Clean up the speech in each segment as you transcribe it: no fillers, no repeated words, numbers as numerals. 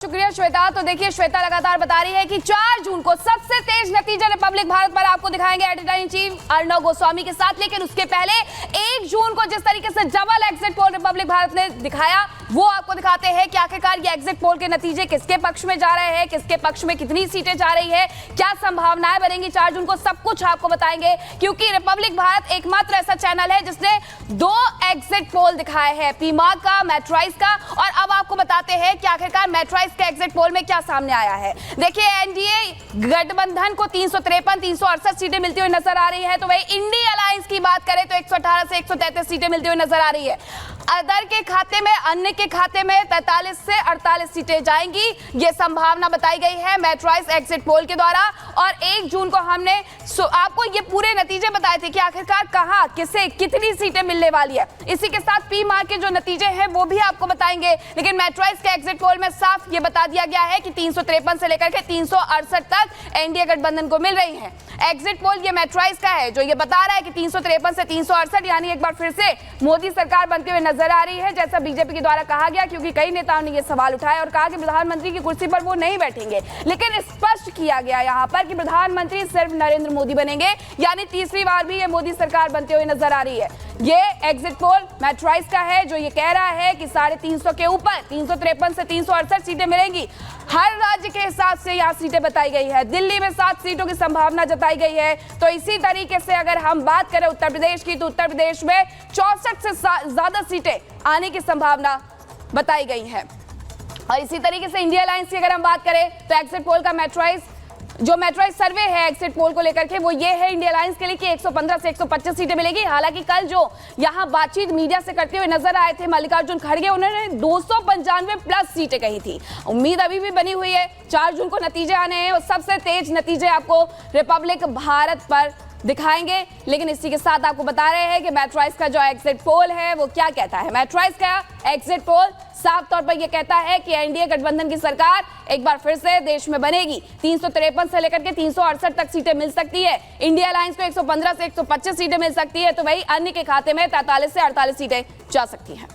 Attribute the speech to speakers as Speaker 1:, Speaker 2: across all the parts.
Speaker 1: शुक्रिया श्वेता। तो देखिए श्वेता लगातार बता रही है कि 4 जून को सबसे तेज नतीजे रिपब्लिक भारत पर आपको दिखाएंगे editor in chief Arnab Goswami के साथ। लेकिन उसके पहले 1 जून को जिस तरीके से double exit poll Republic Bharat ने दिखाया वो आपको दिखाते हैं कि आखिरकार ये एग्जिट पोल के नतीजे किसके पक्ष में जा रहे हैं, किसके पक्ष में कितनी सीटें जा रही है, क्या संभावनाएं बनेंगी 4 जून को, सब कुछ आपको बताएंगे। क्योंकि रिपब्लिक भारत एकमात्र ऐसा चैनल है जिसने 2 एग्जिट पोल दिखाए हैं, पीमार्क का, मेट्राइज का। और अब आपको बताते हैं कि आखिरकार मेट्राइज के एग्जिट पोल में क्या सामने आया है। देखिए एनडीए गठबंधन को 363-368 सीटें मिलती हुई नजर आ रही है। तो वही इंडिया अलायंस की बात करें तो 118 से 133 सीटें मिलती हुई नजर आ रही है। अदर के खाते में, अन्य के खाते में 43 से 48 सीटें जाएंगी, ये संभावना बताई गई है मेट्राइज एग्जिट पोल के द्वारा। और 1 जून को हमने आपको ये पूरे नतीजे बताए थे कि आखिरकार कहां किसे कितनी सीटें मिलने वाली है। इसी के साथ पी मार्क के जो नतीजे हैं वो भी आपको बताएंगे। लेकिन मेट्राइज के एग्जिट पोल में साफ ये बता दिया गया है कि 353 से लेकर के 368 तक एनडीए गठबंधन को मिल रही है। एग्जिट पोल ये मेट्राइज का है जो ये बता रहा है कि 353 से 368, यानी एक बार फिर से मोदी सरकार बनते हुए नजर आ रही है, जैसा बीजेपी के द्वारा कहा गया। क्योंकि कई नेताओं ने ये सवाल उठाया और कहा कि प्रधानमंत्री की कुर्सी पर वो नहीं बैठेंगे। लेकिन स्पष्ट किया गया यहाँ पर कि प्रधानमंत्री सिर्फ नरेंद्र मोदी बनेंगे, यानी तीसरी बार भी ये मोदी सरकार बनते हुए नजर आ रही है। ये एग्जिट पोल मेट्राइज का है जो ये कह रहा है कि 350 के ऊपर 353 से 368 सीटें मिलेंगी। हर राज्य के हिसाब से यहाँ सीटें बताई गई है। दिल्ली में 7 सीटों की संभावना जताई गई है। तो इसी तरीके से अगर हम बात करें उत्तर प्रदेश की, तो उत्तर प्रदेश में 64 से ज्यादा सीटें आने की संभावना बताई गई है। और इसी तरीके से इंडिया अलायंस की अगर हम बात करें तो एग्जिट पोल का मेट्राइज सर्वे है एग्जिट पोल को लेकर के, वो ये है इंडिया अलायंस के लिए कि 115 से 125 सीटें मिलेगी। हालांकि कल जो यहां बातचीत मीडिया से करते हुए नजर आए थे मल्लिकार्जुन खड़गे, उन्होंने 295 प्लस सीटें कही थी। उम्मीद अभी भी बनी हुई है, 4 जून को नतीजे आने हैं और सबसे तेज नतीजे आपको रिपब्लिक भारत पर दिखाएंगे। लेकिन इसी के साथ आपको बता रहे हैं कि मेट्राइज का जो एग्जिट पोल है वो क्या कहता है। मेट्राइज का एग्जिट पोल साफ तौर पर यह कहता है कि एनडीए गठबंधन की सरकार एक बार फिर से देश में बनेगी। 353 से लेकर के 368 तक सीटें मिल सकती है। इंडिया अलायंस को 115 से 125 सीटें मिल सकती है। तो वही अन्य के खाते में 43 से 48 सीटें जा सकती हैं।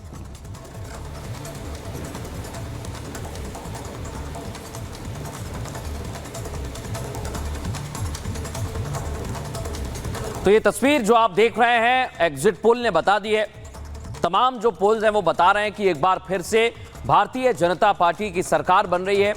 Speaker 2: तो ये तस्वीर जो आप देख रहे हैं एग्जिट पोल ने बता दी है। तमाम जो पोल्स हैं वो बता रहे हैं कि एक बार फिर से भारतीय जनता पार्टी की सरकार बन रही है,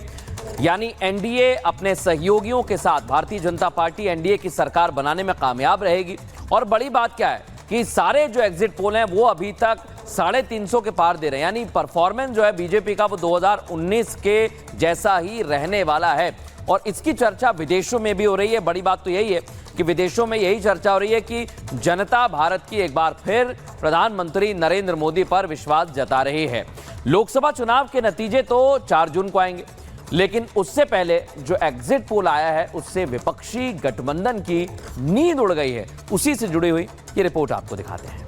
Speaker 2: यानी एनडीए अपने सहयोगियों के साथ भारतीय जनता पार्टी एनडीए की सरकार बनाने में कामयाब रहेगी। और बड़ी बात क्या है कि सारे जो एग्जिट पोल हैं वो अभी तक 350 के पार दे रहे हैं, यानी परफॉर्मेंस जो है बीजेपी का वो 2019 के जैसा ही रहने वाला है। और इसकी चर्चा विदेशों में भी हो रही है। बड़ी बात तो यही है कि विदेशों में यही चर्चा हो रही है कि जनता भारत की एक बार फिर प्रधानमंत्री नरेंद्र मोदी पर विश्वास जता रही है। लोकसभा चुनाव के नतीजे तो 4 जून को आएंगे, लेकिन उससे पहले जो एग्जिट पोल आया है उससे विपक्षी गठबंधन की नींद उड़ गई है। उसी से जुड़ी हुई ये रिपोर्ट आपको दिखाते हैं।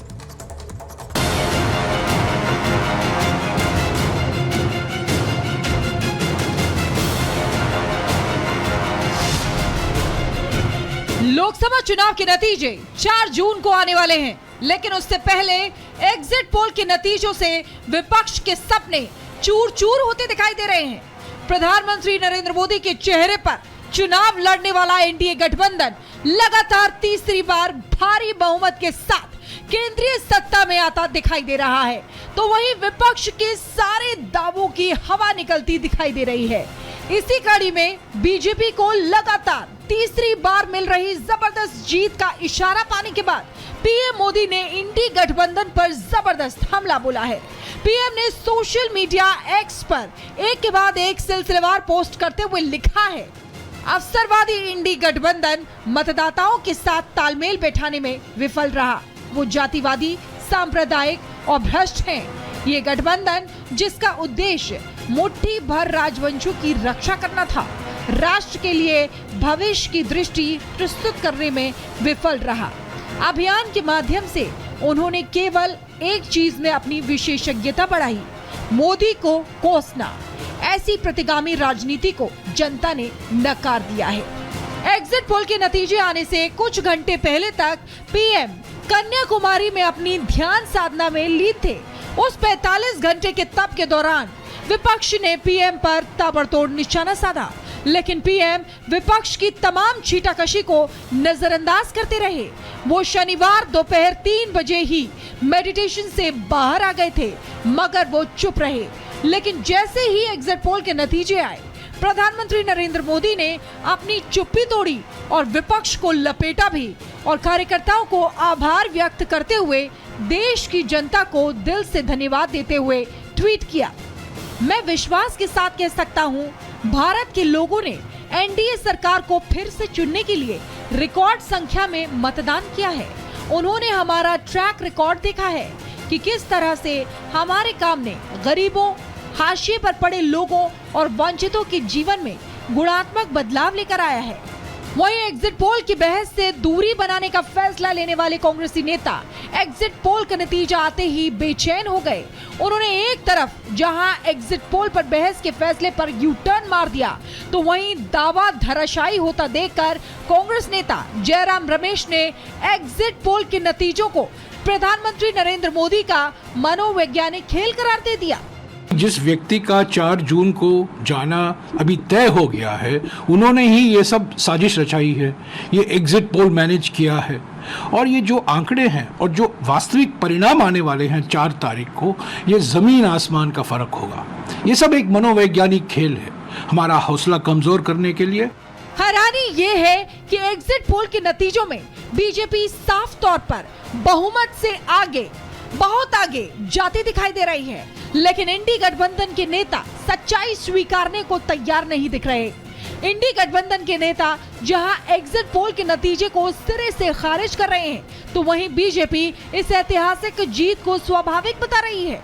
Speaker 3: लोकसभा चुनाव के नतीजे 4 जून को आने वाले हैं, लेकिन उससे पहले एग्जिट पोल के नतीजों से विपक्ष के सपने चूर चूर होते दिखाई दे रहे हैं। प्रधानमंत्री नरेंद्र मोदी के चेहरे पर चुनाव लड़ने वाला एनडीए गठबंधन लगातार तीसरी बार भारी बहुमत के साथ केंद्रीय सत्ता में आता दिखाई दे रहा है। तो वहीं विपक्ष के सारे दावों की हवा निकलती दिखाई दे रही है। इसी कड़ी में बीजेपी को लगातार तीसरी बार मिल रही जबरदस्त जीत का इशारा पाने के बाद पीएम मोदी ने इंडी गठबंधन पर जबरदस्त हमला बोला है। पीएम ने सोशल मीडिया एक्स पर एक के बाद एक सिलसिलेवार पोस्ट करते हुए लिखा है, अवसरवादी इंडी गठबंधन मतदाताओं के साथ तालमेल बैठाने में विफल रहा। वो जातिवादी, सांप्रदायिक और भ्रष्ट हैं। ये गठबंधन जिसका उद्देश्य मुट्ठी भर राजवंशों की रक्षा करना था, राष्ट्र के लिए भविष्य की दृष्टि प्रस्तुत करने में विफल रहा। अभियान के माध्यम से उन्होंने केवल एक चीज में अपनी विशेषज्ञता बढ़ाई, मोदी को कोसना। ऐसी प्रतिगामी राजनीति को जनता ने नकार दिया है। एग्जिट पोल के नतीजे आने से कुछ घंटे पहले तक पीएम कन्याकुमारी में अपनी ध्यान साधना में लीन थे। उस 45 घंटे के तप के दौरान विपक्ष ने पीएम पर ताबड़तोड़ निशाना साधा, लेकिन पीएम विपक्ष की तमाम छीटाकशी को नजरअंदाज करते रहे। वो शनिवार दोपहर 3 बजे ही मेडिटेशन से बाहर आ गए थे, मगर वो चुप रहे। लेकिन जैसे ही एग्जिट पोल के नतीजे आए, प्रधानमंत्री नरेंद्र मोदी ने अपनी चुप्पी तोड़ी और विपक्ष को लपेटा भी और कार्यकर्ताओं को आभार व्यक्त करते हुए देश की जनता को दिल से धन्यवाद देते हुए ट्वीट किया। मैं विश्वास के साथ कह सकता हूं, भारत के लोगों ने एनडीए सरकार को फिर से चुनने के लिए रिकॉर्ड संख्या में मतदान किया है। उन्होंने हमारा ट्रैक रिकॉर्ड देखा है कि किस तरह से हमारे काम ने गरीबों, हाशिए पर पड़े लोगों और वंचितों के जीवन में गुणात्मक बदलाव लेकर आया है। वहीं एग्जिट पोल की बहस से दूरी बनाने का फैसला लेने वाले कांग्रेसी नेता एग्जिट पोल का नतीजा आते ही बेचैन हो गए। उन्होंने एक तरफ जहां एग्जिट पोल पर बहस के फैसले पर यू टर्न मार दिया, तो वहीं दावा धराशायी होता देखकर कांग्रेस नेता जयराम रमेश ने एग्जिट पोल के नतीजों को प्रधानमंत्री नरेंद्र मोदी का मनोवैज्ञानिक खेल करार दे दिया।
Speaker 4: जिस व्यक्ति का 4 जून को जाना अभी तय हो गया है, उन्होंने ही ये सब साजिश रचाई है, ये एग्जिट पोल मैनेज किया है। और ये जो आंकड़े हैं और जो वास्तविक परिणाम आने वाले हैं 4 तारीख को, ये जमीन आसमान का फर्क होगा। ये सब एक मनोवैज्ञानिक खेल है हमारा हौसला कमजोर करने के लिए।
Speaker 3: हैरानी ये है कि एग्जिट पोल के नतीजों में बीजेपी साफ तौर पर बहुमत से आगे, बहुत आगे जाती दिखाई दे रही है, लेकिन इंडी गठबंधन के नेता सच्चाई स्वीकारने को तैयार नहीं दिख रहे। इंडी गठबंधन के नेता जहां एग्जिट पोल के नतीजे को सिरे से खारिज कर रहे हैं, तो वहीं बीजेपी इस ऐतिहासिक जीत को स्वाभाविक बता रही है।